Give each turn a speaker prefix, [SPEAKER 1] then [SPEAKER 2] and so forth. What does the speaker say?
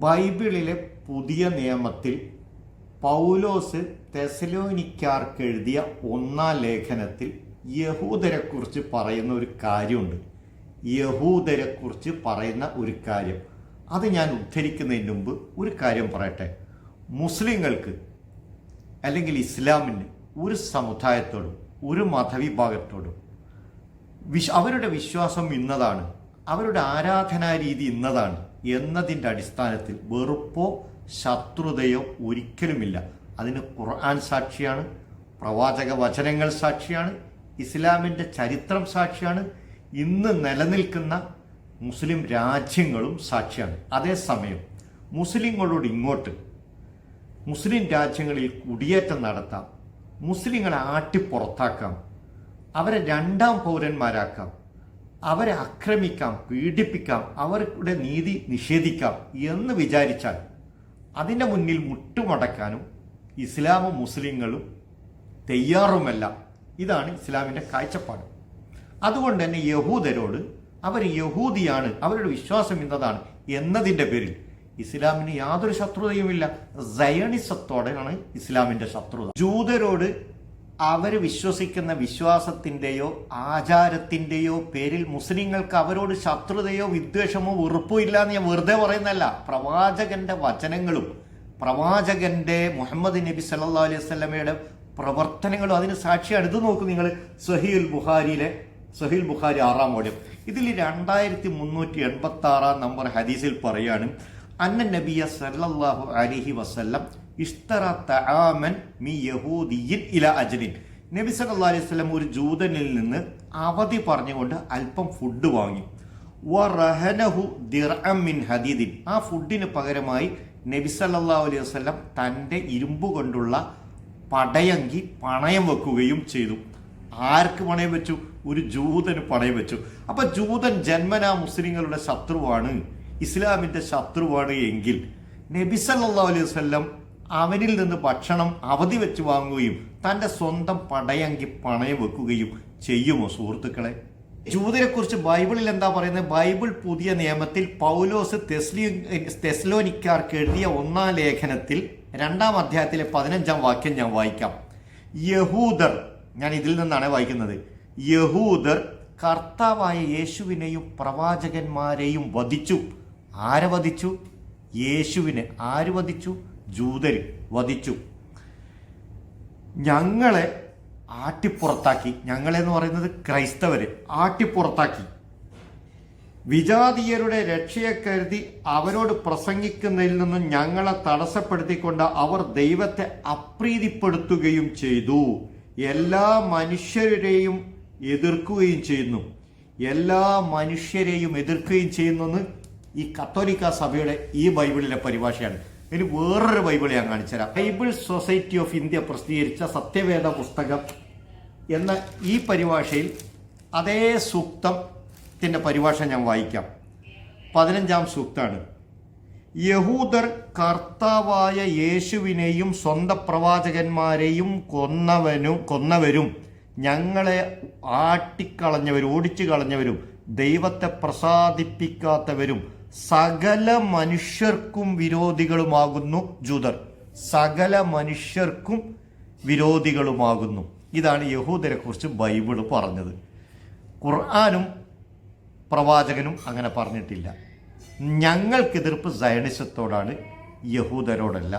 [SPEAKER 1] ബൈബിളിലെ പുതിയ നിയമത്തിൽ പൗലോസ് തെസലോനിക്കാർക്ക് എഴുതിയ ഒന്നാം ലേഖനത്തിൽ യഹൂദരെക്കുറിച്ച് പറയുന്ന ഒരു കാര്യമുണ്ട്. യഹൂദരെക്കുറിച്ച് പറയുന്ന ഒരു കാര്യം അത് ഞാൻ ഉദ്ധരിക്കുന്നതിന് മുമ്പ് ഒരു കാര്യം പറയട്ടെ. മുസ്ലിങ്ങൾക്ക് അല്ലെങ്കിൽ ഇസ്ലാമിന് ഒരു സമുദായത്തോടും ഒരു മതവിഭാഗത്തോടും അവരുടെ വിശ്വാസം ഇന്നതാണ്, അവരുടെ ആരാധനാരീതി ഇന്നതാണ് എന്നതിൻ്റെ അടിസ്ഥാനത്തിൽ വെറുപ്പോ ശത്രുതയോ ഒരിക്കലുമില്ല. അതിന് ഖുർആൻ സാക്ഷിയാണ്, പ്രവാചക വചനങ്ങൾ സാക്ഷിയാണ്, ഇസ്ലാമിൻ്റെ ചരിത്രം സാക്ഷിയാണ്, ഇന്ന് നിലനിൽക്കുന്ന മുസ്ലിം രാജ്യങ്ങളും സാക്ഷിയാണ്. അതേസമയം മുസ്ലിങ്ങളോട് ഇങ്ങോട്ട് മുസ്ലിം രാജ്യങ്ങളിൽ കുടിയേറ്റം നടത്താം, മുസ്ലിങ്ങളെ ആട്ടിപ്പുറത്താക്കാം, അവരെ രണ്ടാം പൗരന്മാരാക്കാം, അവരെ ആക്രമിക്കാം, പീഡിപ്പിക്കാം, അവരുടെ നീതി നിഷേധിക്കാം എന്ന് വിചാരിച്ചാൽ അതിൻ്റെ മുന്നിൽ മുട്ടുമടക്കാനും ഇസ്ലാമും മുസ്ലിങ്ങളും തയ്യാറുമല്ല. ഇതാണ് ഇസ്ലാമിൻ്റെ കാഴ്ചപ്പാട്. അതുകൊണ്ട് തന്നെ യഹൂദരോട് അവർ യഹൂദിയാണ്, അവരുടെ വിശ്വാസം ഇന്നതാണ് എന്നതിൻ്റെ പേരിൽ ഇസ്ലാമിന് യാതൊരു ശത്രുതയുമില്ല. സയണിസത്തോടെയാണ് ഇസ്ലാമിൻ്റെ ശത്രുത. ജൂതരോട് അവർ വിശ്വസിക്കുന്ന വിശ്വാസത്തിൻ്റെയോ ആചാരത്തിൻ്റെയോ പേരിൽ മുസ്ലിങ്ങൾക്ക് അവരോട് ശത്രുതയോ വിദ്വേഷമോ വെറുപ്പോ ഇല്ല എന്ന് ഞാൻ വെറുതെ പറയുന്നതല്ല. പ്രവാചകന്റെ വചനങ്ങളും പ്രവാചകന്റെ മുഹമ്മദ് നബി സല്ലല്ലാഹു അലൈഹി വസല്ലമയുടെ പ്രവർത്തനങ്ങളും അതിന് സാക്ഷിയാണ്. ഇത് നോക്കൂ നിങ്ങൾ, സഹീഹുൽ ബുഖാരി 6-ാം വോള്യം ഇതിൽ 2386 നമ്പർ ഹദീസിൽ പറയാണ്, അന്ന നബിയ സല്ലല്ലാഹു അലൈഹി വസല്ലം ഇഷ്തറ തആമൻ മി യഹൂദിയിൻ ഇലാ അജ്ലിൻ. നബി സല്ലല്ലാഹു അലൈഹി വസല്ലം ഒരു ജൂതനിൽ നിന്ന് അവധി പറഞ്ഞുകൊണ്ട് അല്പം ഫുഡ് വാങ്ങി. വറഹനഹു ദിർഅം മിൻ ഹദീദിൻ. ആ ഫുഡിന് പകരമായി നബി സല്ലല്ലാഹു അലൈഹി വസല്ലം തൻ്റെ ഇരുമ്പ് കൊണ്ടുള്ള പടയങ്കി പണയം വെക്കുകയും ചെയ്തു. ആർക്ക് പണയം വെച്ചു? ഒരു ജൂതന് പണയം വെച്ചു. അപ്പൊ ജൂതൻ ജന്മനാ മുസ്ലിങ്ങളുടെ ശത്രുവാണ്, ഇസ്ലാമിന്റെ ശത്രുവാണ് എങ്കിൽ നബി സല്ലല്ലാഹു അലൈഹി വസല്ലം അവനിൽ നിന്ന് ഭക്ഷണം അവധി വെച്ച് വാങ്ങുകയും തൻ്റെ സ്വന്തം പടയങ്കി പണയം വെക്കുകയും ചെയ്യുമോ സുഹൃത്തുക്കളെ? ജൂതരെ കുറിച്ച് ബൈബിളിൽ എന്താ പറയുന്നത്? ബൈബിൾ പുതിയ നിയമത്തിൽ പൗലോസ് തെസ്സലോനിക്കാർക്ക് എഴുതിയ 1-ാം ലേഖനത്തിൽ 2-ാം അധ്യായത്തിലെ 15-ാം വാക്യം ഞാൻ വായിക്കാം. യഹൂദർ, ഞാൻ ഇതിൽ നിന്നാണ് വായിക്കുന്നത്, യഹൂദർ കർത്താവായ യേശുവിനെയും പ്രവാചകന്മാരെയും വധിച്ചു. ആരെ വധിച്ചു? യേശുവിനെ. ആര് വധിച്ചു? ജൂതര് വധിച്ചു. ഞങ്ങളെ ആട്ടിപ്പുറത്താക്കി. ഞങ്ങളെന്ന് പറയുന്നത് ക്രൈസ്തവരെ ആട്ടിപ്പുറത്താക്കി. വിജാതീയരുടെ രക്ഷയെ കരുതി അവരോട് പ്രസംഗിക്കുന്നതിൽ നിന്നും ഞങ്ങളെ തടസ്സപ്പെടുത്തിക്കൊണ്ട് അവർ ദൈവത്തെ അപ്രീതിപ്പെടുത്തുകയും ചെയ്തു. എല്ലാ മനുഷ്യരെയും എതിർക്കുകയും ചെയ്യുന്നു. എല്ലാ മനുഷ്യരെയും എതിർക്കുകയും ചെയ്യുന്നെന്ന് ഈ കത്തോലിക്ക സഭയുടെ ഈ ബൈബിളിലെ പരിഭാഷയാണ്. ഇനി വേറൊരു ബൈബിൾ ഞാൻ കാണിച്ചുതരാം. ബൈബിൾ സൊസൈറ്റി ഓഫ് ഇന്ത്യ പ്രസിദ്ധീകരിച്ച സത്യവേദ പുസ്തകം എന്ന ഈ പരിഭാഷയിൽ അതേ സൂക്തത്തിൻ്റെ പരിഭാഷ ഞാൻ വായിക്കാം. 15-ാം സൂക്താണ്. യഹൂദർ കർത്താവായ യേശുവിനെയും സ്വന്തം പ്രവാചകന്മാരെയും കൊന്നവരും ഞങ്ങളെ ഓടിച്ചു കളഞ്ഞവരും ദൈവത്തെ പ്രസാദിപ്പിക്കാത്തവരും സകല മനുഷ്യർക്കും വിരോധികളുമാകുന്നു ജൂതർ. സകല മനുഷ്യർക്കും വിരോധികളുമാകുന്നു. ഇതാണ് യഹൂദരെ കുറിച്ച് ബൈബിൾ പറഞ്ഞത്. ഖുർആനും പ്രവാചകനും അങ്ങനെ പറഞ്ഞിട്ടില്ല. ഞങ്ങൾക്കെതിർപ്പ് സയണിസത്തോടാണ്, യഹൂദരോടല്ല.